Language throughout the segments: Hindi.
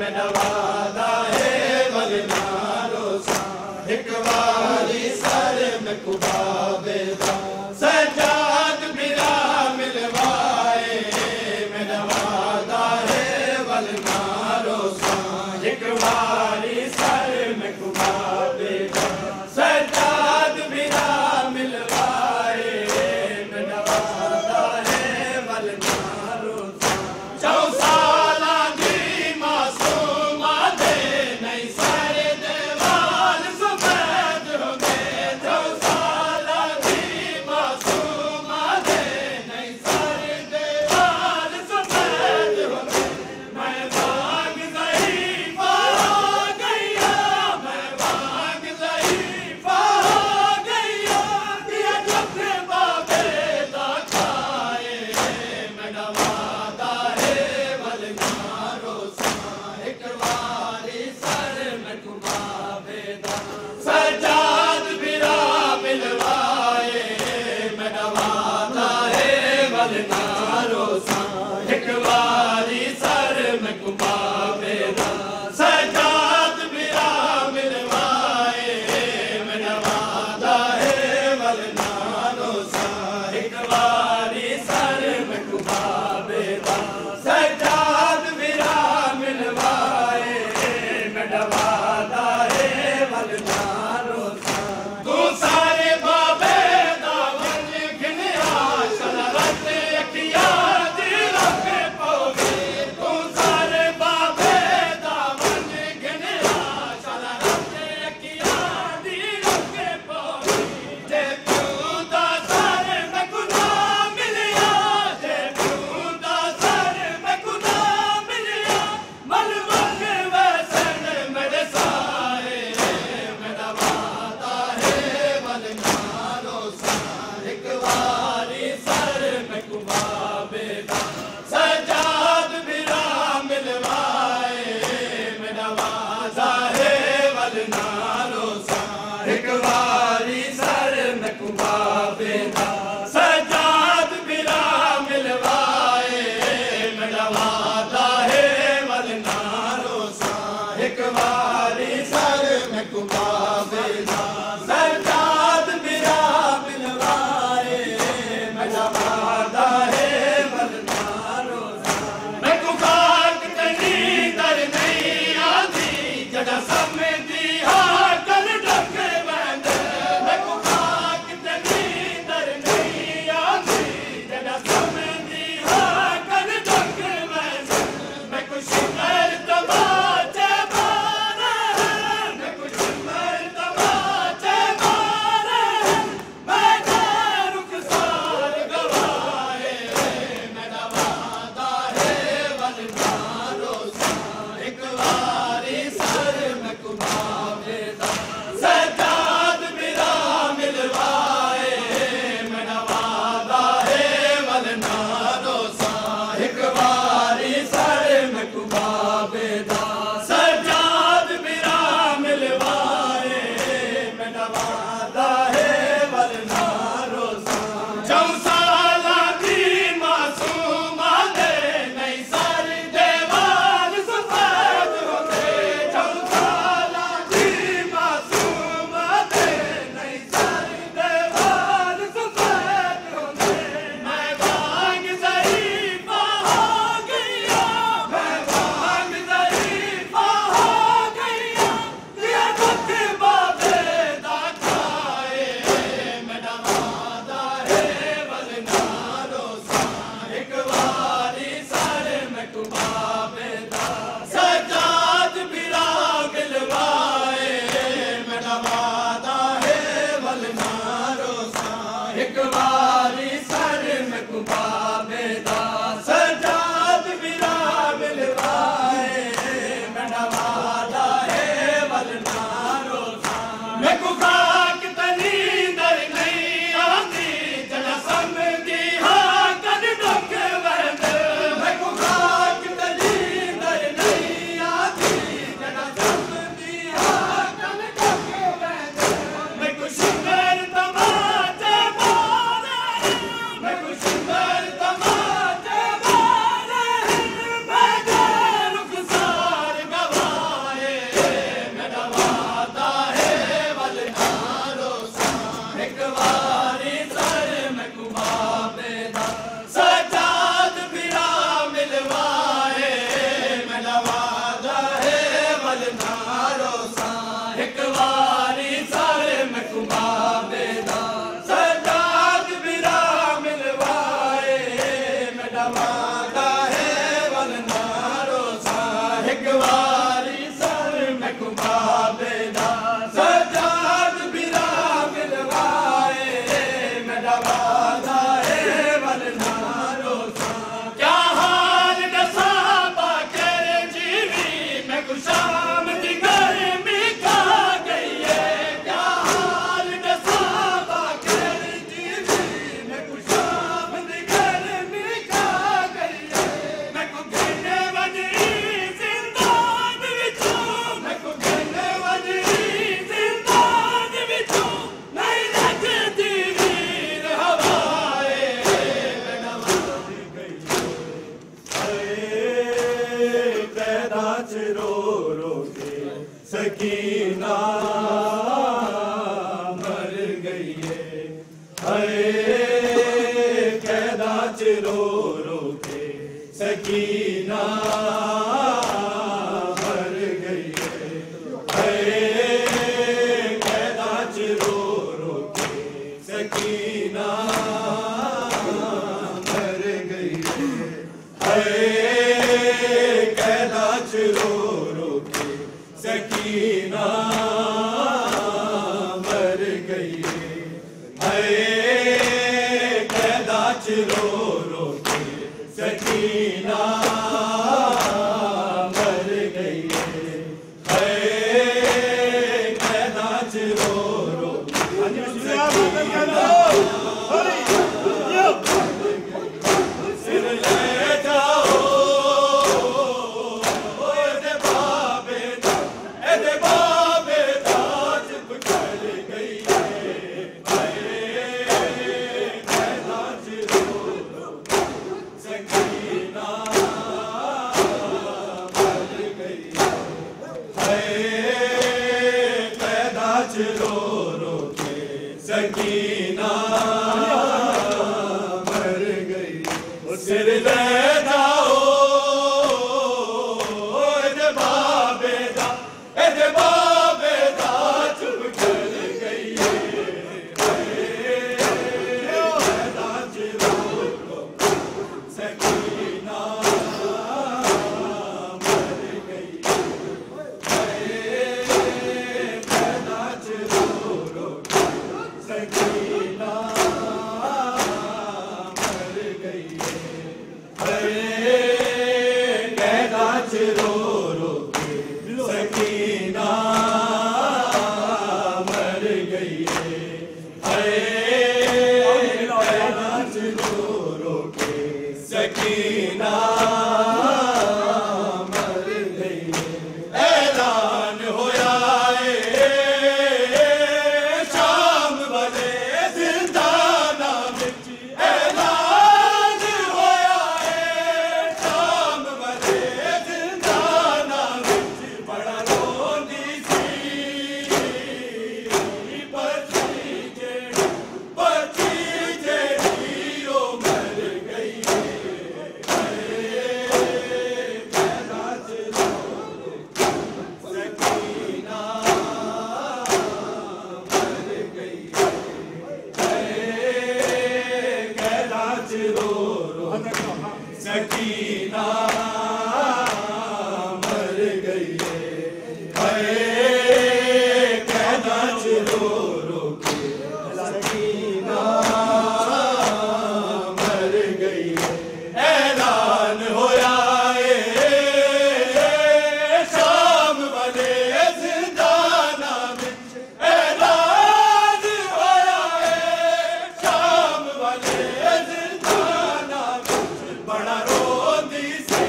मेरा वादा है वलनारो सा एक बारी सर में कुबावेदा सजाद बिरा मिलवाए मेरा वादा है वलनारो सा एक बारी सर में कुबावेदा सजाद बिरा मिलवाए मेरा वादा है वलनारो सा चौसाला दी मासूमा दे नहीं सारे देवाल सफेद हो गए चौसाला दी मासूमा दे नहीं सारे देवाल सफेद हो गए मैं भाग ज़ईफ़ा हो गया मैं भाग ज़ईफ़ा हो गया दिया जब बाबे दा खाए मेरा वादा है वलनारो सा एक बारी सर में घुमावेदा सजाद बिरा मिलवाए मेरा वादा है वलनारो सा एक बारी सर में घुमावेदा सजाद बिरा मिलवाए मेरा वादा है वलनारो सा एक बारी सर में घुमावेदा सजाद बिरा मिलवाए मेरा वादा है वलनारो सा तू सारे बाबे दा वल गिनया शरत अखिया दी रख पोवे तू सारे बाबे दा वल गिनया शरत अखिया दी रख पोवे जे प्यू दा सर में गुनाह मिलिया जे प्यू दा सर में गुनाह मिलिया मलमल वसन मेरे साए मेरा वादा है वलनारो सा एक बारी सर में घुमावेदा सजाद बिरा मिलवाए मेरा वादा है वलनारो सा एक बारी सर में घुमावेदा सजाद बिरा मिलवाए मेरा वादा है वलनारो सा एक बारी सर में घुमावेदा सजाद बिरा मिलवाए मेरा वादा है वलनारो सा मैं कुखाक तनी दर नहीं आती जड़ा समय दी हाकल ढक बैंद मैं कुखाक तनी दर नहीं आती जड़ा समय दी हाकल ढक बैंद मैं कुछ कर तमाचे बार मैं कुछ कर रो के सकीना मर गई है। कैदा च रो रो के सकीना मर गई है। कैदा च रो रो के सकीना मर गई है। कैदा च रो रो के सकीना मर गई है। कैदा च रो रो के सकीना मर गई है। कैदा च रो रो सिर ले जाओ एदे बाबे ताज कर गई है। कैदा च रो रो सकीना मर गई है। कैदा च रो रो के सकीना मर गई। सिर ले जाओ एदे बाबे दा चुप कर गई है। कैदा च रो रो सकीना मर गई है। कैदा च रो रो सकीना मर गई है। कैदा च रो रो सकीना मर गई है। कैदा च रो रो सकीना मर गई। ऐलान होया शाम वाले जिंदाना विच। ऐलान होया शाम वाले जिंदाना विच। बड़ा रोंदी सी बच्ची जेड़ी ओ मर गई है। कैदा च रो रो सकीना मर गई है। कैदा च रो रो सकीना मर गई है। कैदा च रो रो सकीना मर गई है। ऐलान होया शाम वाले जिंदाना विच। ऐलान होया शाम वाले जिंदाना विच। बड़ा रोंदी सी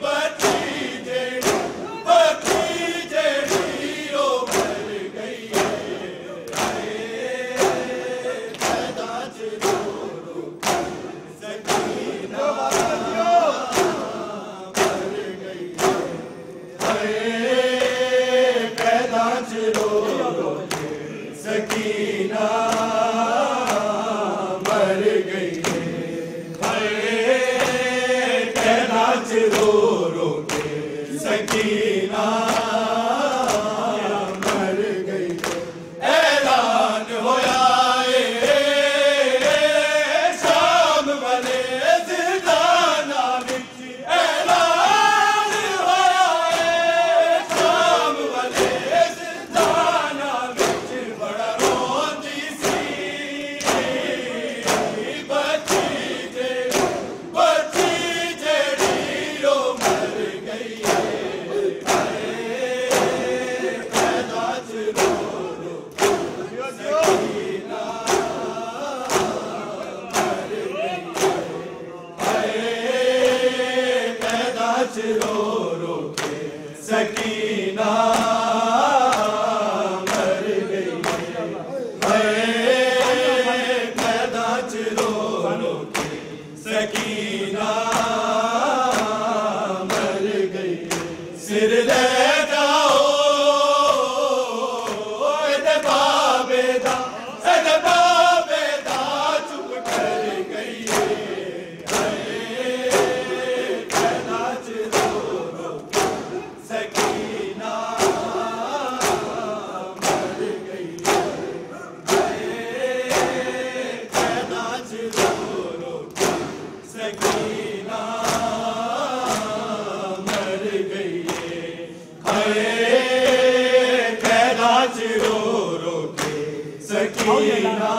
बच्ची जेड़ी ओ मर गई है। कैदा च रो रो सकीना मर गई है। कैदा च रो रो सकीना मर गई है। कैदा च रो रो सकीना मर गई। ऐलान होया शाम वाले जिंदाना विच। ऐलान होया शाम वाले जिंदाना विच। बड़ा रोंदी सी बच्ची जेड़ी ओ मर गई है। कैदा च रो रो सकीना मर गई है। कैदा च रो रो सकीना मर गई है। कैदा च रो रो सकीना मर सिर ले जाओ एदे बाबे दा चुप कर गई कहना रो रो सकीना मर गई कहना रो रो सकीना मर गई कहना रो रो सकीना